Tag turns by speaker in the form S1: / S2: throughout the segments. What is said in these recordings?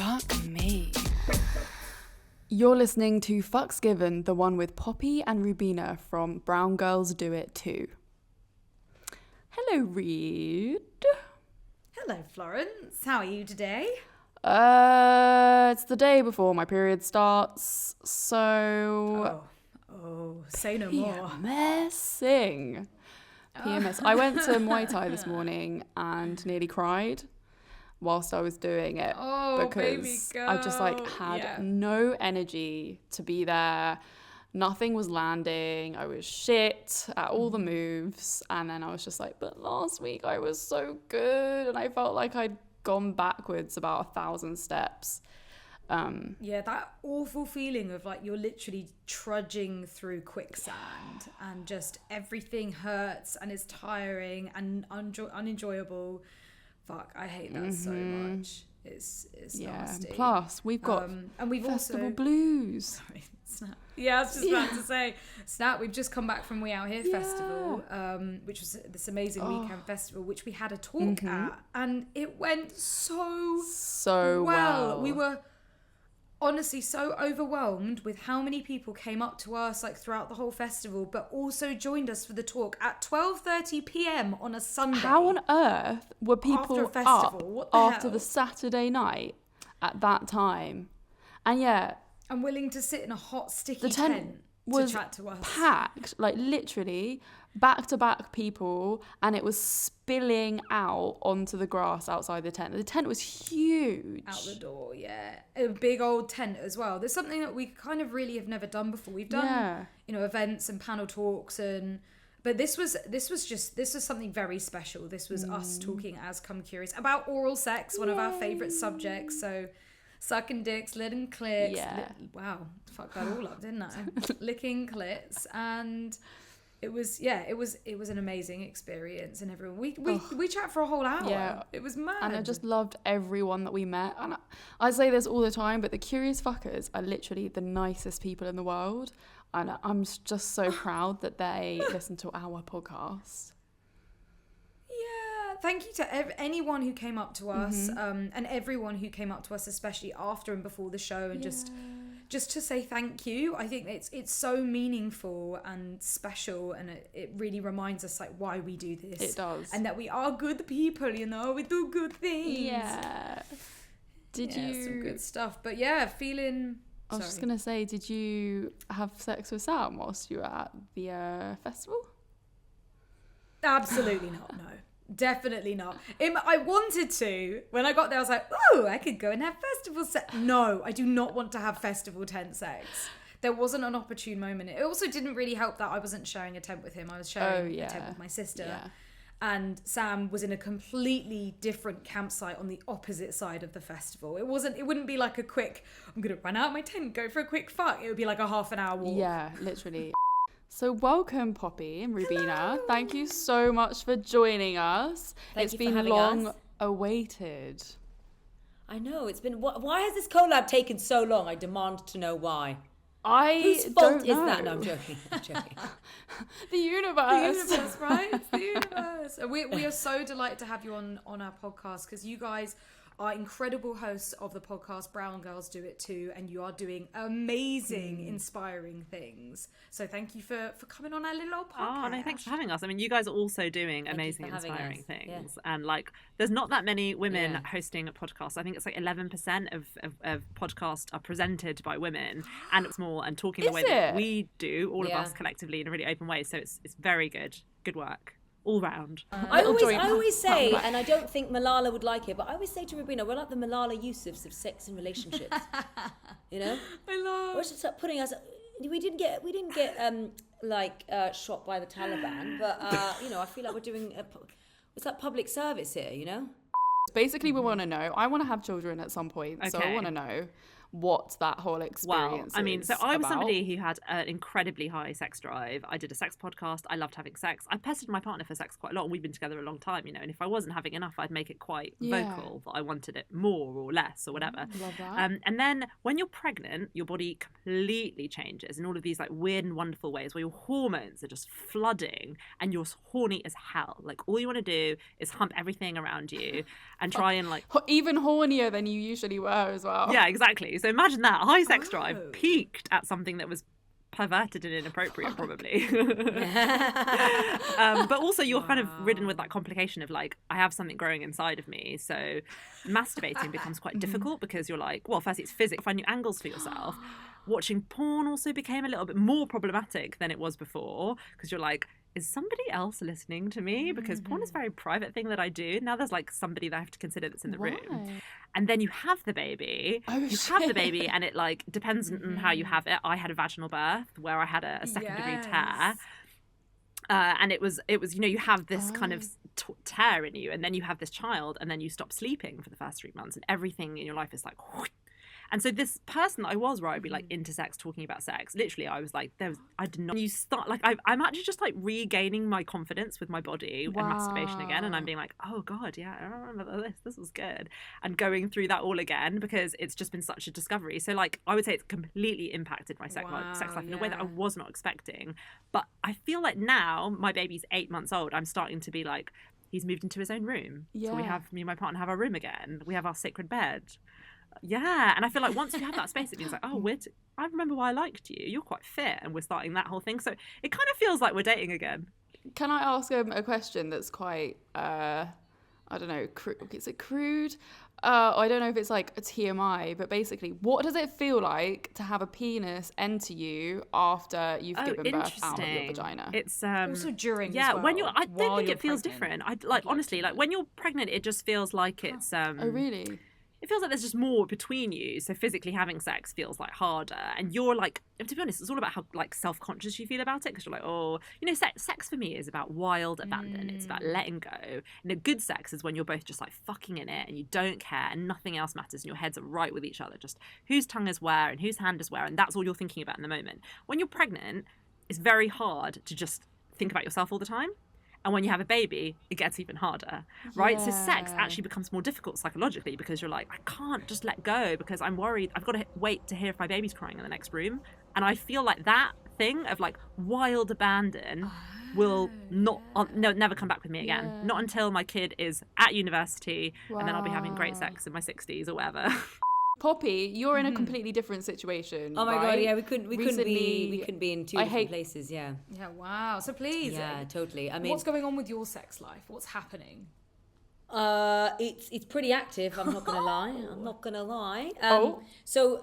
S1: Fuck me. You're listening to Fucks Given, the one with Poppy and Rubina from Brown Girls Do It Too. Hello, Reed.
S2: Hello, Florence. How are you today?
S1: It's the day before my period starts, so...
S2: Say no more.
S1: PMSing. PMS. I went to Muay Thai this morning and nearly cried whilst I was doing it because
S2: baby girl.
S1: I just had no energy to be there. Nothing was landing. I was shit at all the moves, and then I was just like, but last week I was so good, and I felt like I'd gone backwards about 1,000 steps.
S2: That awful feeling of like you're literally trudging through quicksand and just everything hurts and is tiring and unenjoyable. Fuck, I hate that so much. It's nasty.
S1: Plus we've got
S2: and we've
S1: festival
S2: also
S1: blues.
S2: Sorry, Snap. Yeah, I was just about to say, Snap. We've just come back from We Out Here festival, which was this amazing weekend festival, which we had a talk at, and it went so well. We were honestly so overwhelmed with how many people came up to us like throughout the whole festival, but also joined us for the talk at 12:30 p.m. on a Sunday.
S1: How on earth were people up after the Saturday night at that time? And yeah,
S2: I'm willing to sit in a hot sticky
S1: the tent was
S2: to chat to us.
S1: Packed, like literally back to back people, and it was spilling out onto the grass outside the tent. The tent was huge.
S2: Out the door, yeah. A big old tent as well. There's something that we kind of really have never done before. We've done, events and panel talks but this was something very special. This was us talking as Come Curious about oral sex, one of our favourite subjects. So sucking dicks, licking clits.
S1: Yeah.
S2: Wow, fucked that all up, didn't I? Licking clits, and it was an amazing experience, and everyone we chat for a whole hour.
S1: Yeah,
S2: it was mad,
S1: and I just loved everyone that we met. And I say this all the time, but the Curious Fuckers are literally the nicest people in the world, and I'm just so proud that they listen to our podcast.
S2: Thank you to anyone who came up to us, and everyone who came up to us, especially after and before the show, and just to say thank you. I think it's so meaningful and special, and it really reminds us like why we do this.
S1: It does,
S2: and that we are good people. We do good things.
S1: Yeah. Did you
S2: some good stuff? But yeah, feeling.
S1: I was just gonna say, did you have sex with Sam whilst you were at the festival?
S2: Absolutely not. No. Definitely not. I wanted to. When I got there, I was like, oh, I could go and have festival sex. No, I do not want to have festival tent sex. There wasn't an opportune moment. It also didn't really help that I wasn't sharing a tent with him. I was sharing a tent with my sister. Yeah. And Sam was in a completely different campsite on the opposite side of the festival. It wouldn't be like a quick, I'm going to run out of my tent, go for a quick fuck. It would be like a half an hour walk.
S1: Yeah, literally. So welcome, Poppy and Rubina. Hello. Thank you so much for joining us.
S3: It's
S1: been long awaited.
S3: I know, it's been... Why has this collab taken so long? I demand to know why.
S1: Whose
S3: fault is that? No, I'm joking.
S1: The universe.
S2: The universe, right? It's the universe. We are so delighted to have you on our podcast, because you guys are incredible hosts of the podcast Brown Girls Do It Too, and you are doing amazing, inspiring things. So thank you for coming on our little old podcast.
S4: Oh, no, thanks for having us. I mean, you guys are also doing amazing, inspiring things. Yeah. And like, there's not that many women hosting a podcast. I think it's like 11% of podcasts are presented by women, and it's more and talking the way that we do, all of us collectively in a really open way. So it's very good. Good work. All round.
S3: I always say, and I don't think Malala would like it, but I always say to Rubina, we're like the Malala Yousafs of sex and relationships. You know?
S2: I love.
S3: We're just putting us. We didn't get shot by the Taliban, but I feel like we're doing what's that public service here? You know?
S1: Basically, we want to know. I want to have children at some point, so
S4: Okay.
S1: I want to know, what that whole experience
S4: I mean,
S1: is
S4: so I was
S1: about.
S4: somebody who had an incredibly high sex drive. I did a sex podcast. I loved having sex. I pestered my partner for sex quite a lot, and we've been together a long time, and if I wasn't having enough, I'd make it quite vocal that I wanted it more or less or whatever.
S1: Love that.
S4: And then when you're pregnant, your body completely changes in all of these like weird and wonderful ways where your hormones are just flooding and you're horny as hell. Like all you want to do is hump everything around you and try and like...
S1: Even hornier than you usually were as well.
S4: Yeah, exactly. So imagine that. High sex drive peaked at something that was perverted and inappropriate, probably. But also you're kind of ridden with that complication of like, I have something growing inside of me. So masturbating becomes quite difficult because you're like, well, first it's physics, find new angles for yourself. Watching porn also became a little bit more problematic than it was before because you're like, is somebody else listening to me? Because porn is a very private thing that I do. Now there's like somebody that I have to consider that's in the room. And then you have the baby. Have the baby and it like depends on how you have it. I had a vaginal birth where I had a second degree tear. And it was you have this kind of tear in you and then you have this child and then you stop sleeping for the first 3 months and everything in your life is like... And so this person that I was, where I'd be like into sex, talking about sex, literally I was like, I did not, you start like, I'm actually just like regaining my confidence with my body and masturbation again. And I'm being like, oh God, yeah, I remember this was good. And going through that all again, because it's just been such a discovery. So like, I would say it's completely impacted my sex life in a way that I was not expecting. But I feel like now my baby's 8 months old, I'm starting to be like, he's moved into his own room. So me and my partner have our room again. We have our sacred bed. Yeah, and I feel like once you have that space, it means like, oh, I remember why I liked you. You're quite fit, and we're starting that whole thing. So it kind of feels like we're dating again.
S1: Can I ask a question that's quite, I don't know, is it crude? I don't know if it's like a TMI, but basically, what does it feel like to have a penis enter you after you've given birth out of your vagina?
S2: It's also during.
S4: Yeah,
S2: as well,
S4: when I don't think it feels
S2: pregnant.
S4: different. I honestly, like when you're pregnant, it just feels like it's.
S1: Oh really?
S4: It feels like there's just more between you. So physically having sex feels like harder. And you're like, to be honest, it's all about how like self-conscious you feel about it. Because you're like, oh, sex for me is about wild abandon. It's about letting go. And a good sex is when you're both just like fucking in it and you don't care and nothing else matters and your heads are right with each other. Just whose tongue is where and whose hand is where. And that's all you're thinking about in the moment. When you're pregnant, it's very hard to just think about yourself all the time. And when you have a baby, it gets even harder, right? So sex actually becomes more difficult psychologically because you're like, I can't just let go because I'm worried. I've got to wait to hear if my baby's crying in the next room. And I feel like that thing of like wild abandon will never come back with me again. Not until my kid is at university and then I'll be having great sex in my 60s or whatever.
S1: Poppy, you're in a completely different situation.
S3: Oh my God, yeah, we couldn't
S1: Recently,
S3: be in two different places, yeah.
S2: Yeah, wow. So please.
S3: Yeah, totally. I mean,
S2: what's going on with your sex life? What's happening?
S3: It's pretty active. I'm not gonna lie. So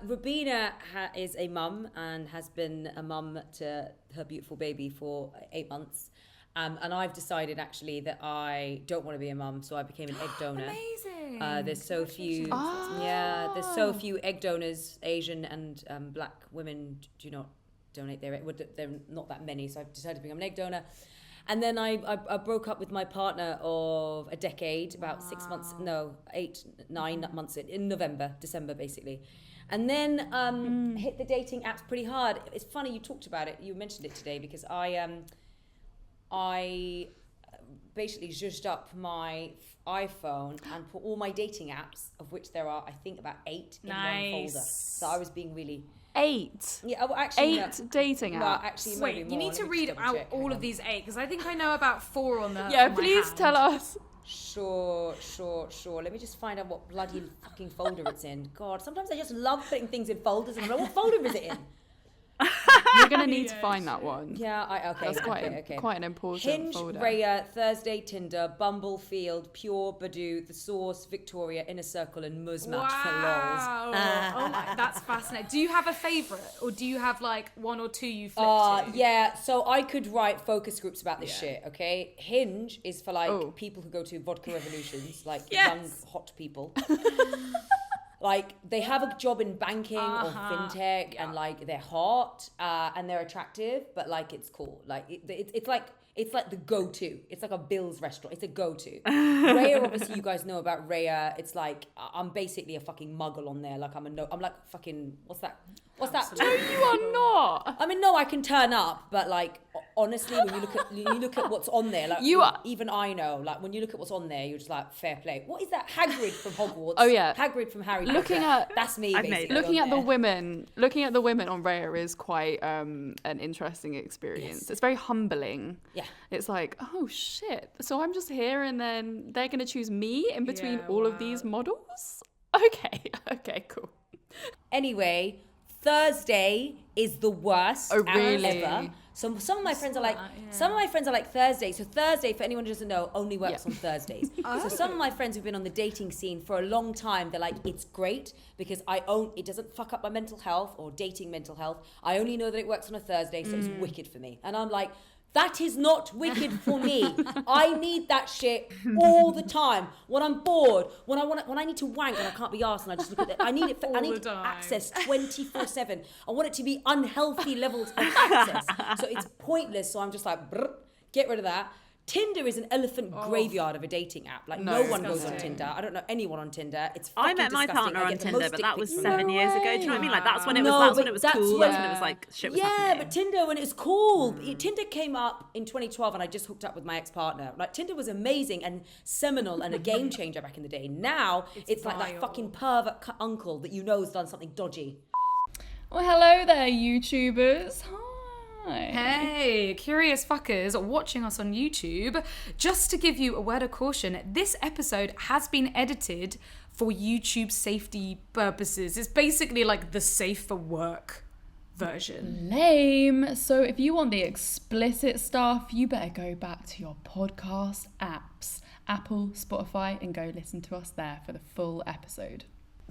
S3: Rubina is a mum and has been a mum to her beautiful baby for 8 months. And I've decided actually that I don't want to be a mum, so I became an egg donor.
S2: Amazing.
S3: There's so few, there's so few egg donors. Asian and black women do not donate their egg. There are not that many, so I've decided to become an egg donor. And then I broke up with my partner of a decade, about 6 months, 9 months in December basically. And then hit the dating apps pretty hard. It's funny you talked about it. You mentioned it today because I basically zhuzhed up my iPhone and put all my dating apps, of which there are, I think, about 8 in one folder. So I was being really...
S1: 8?
S3: Yeah, well, actually...
S1: 8 dating apps?
S3: Well, actually,
S2: wait, you need to read out all of these 8, because I think I know about 4 on the...
S1: Yeah, please tell us.
S3: Sure. Let me just find out what bloody fucking folder it's in. God, sometimes I just love putting things in folders, and I'm like, what folder is it in?
S1: You're going to need to find that one.
S3: Yeah, okay.
S1: That's quite an important
S3: Hinge,
S1: folder.
S3: Raya, Thursday, Tinder, Bumble, Field, Pure, Badoo, The Source, Victoria, Inner Circle, and Muzmatch for lols.
S2: Oh my, that's fascinating. Do you have a favourite, or do you have like 1 or 2 you flick to?
S3: Yeah, so I could write focus groups about this shit, okay? Hinge is for like people who go to vodka revolutions, like young, hot people. Like, they have a job in banking or fintech, and like they're hot and they're attractive, but like it's cool. Like it's like It's like the go-to. It's like a Bill's restaurant. It's a go-to. Raya, obviously, you guys know about Raya. It's like I'm basically a fucking muggle on there. Like I'm like fucking what's that?
S1: No, you are not.
S3: I mean, no, I can turn up, but like honestly, when you look at what's on there, like even I know, like when you look at what's on there, you're just like fair play. What is that? Hagrid from Hogwarts.
S1: Oh yeah,
S3: Hagrid from Harry Potter. That's me. Basically,
S1: looking at the women on Raya is quite an interesting experience. Yes. It's very humbling.
S3: Yeah,
S1: it's like, oh shit, so I'm just here, and then they're gonna choose me in between all of these models. Okay, cool.
S3: Anyway. Thursday is the worst ever. So some of my friends are like Thursday. So Thursday, for anyone who doesn't know, only works on Thursdays. So some of my friends who've been on the dating scene for a long time, they're like, it's great because it doesn't fuck up my mental health or dating mental health. I only know that it works on a Thursday, so it's wicked for me. And I'm like, that is not wicked for me. I need that shit all the time. When I'm bored, when I need to wank and I can't be arsed and I just look at it. I need it. I need access 24/7. I want it to be unhealthy levels of access. So it's pointless. So I'm just like, get rid of that. Tinder is an elephant graveyard of a dating app. Like no one goes on Tinder. I don't know anyone on Tinder. It's fucking
S4: I met my
S3: disgusting.
S4: partner on Tinder, but that was 7 years ago. Do you know what I mean? Like that's when it was. That's when it was cool. That's when it was like shit was happening.
S3: But Tinder when it was cool. Tinder came up in 2012, and I just hooked up with my ex-partner. Like Tinder was amazing and seminal and a game changer back in the day. Now it's like that fucking pervert uncle that you know has done something dodgy.
S1: Well, hello there, YouTubers. Hi.
S2: Hey, curious fuckers watching us on YouTube. Just to give you a word of caution, this episode has been edited for YouTube safety purposes. It's basically like the safe for work version.
S1: Lame. So if you want the explicit stuff, you better go back to your podcast apps, Apple, Spotify, and go listen to us there for the full episode.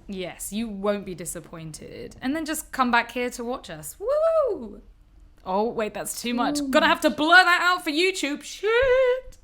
S2: Yes, you won't be disappointed. And then just come back here to watch us. Woo! Oh, wait, that's too much. Gonna have to blur that out for YouTube. Shit!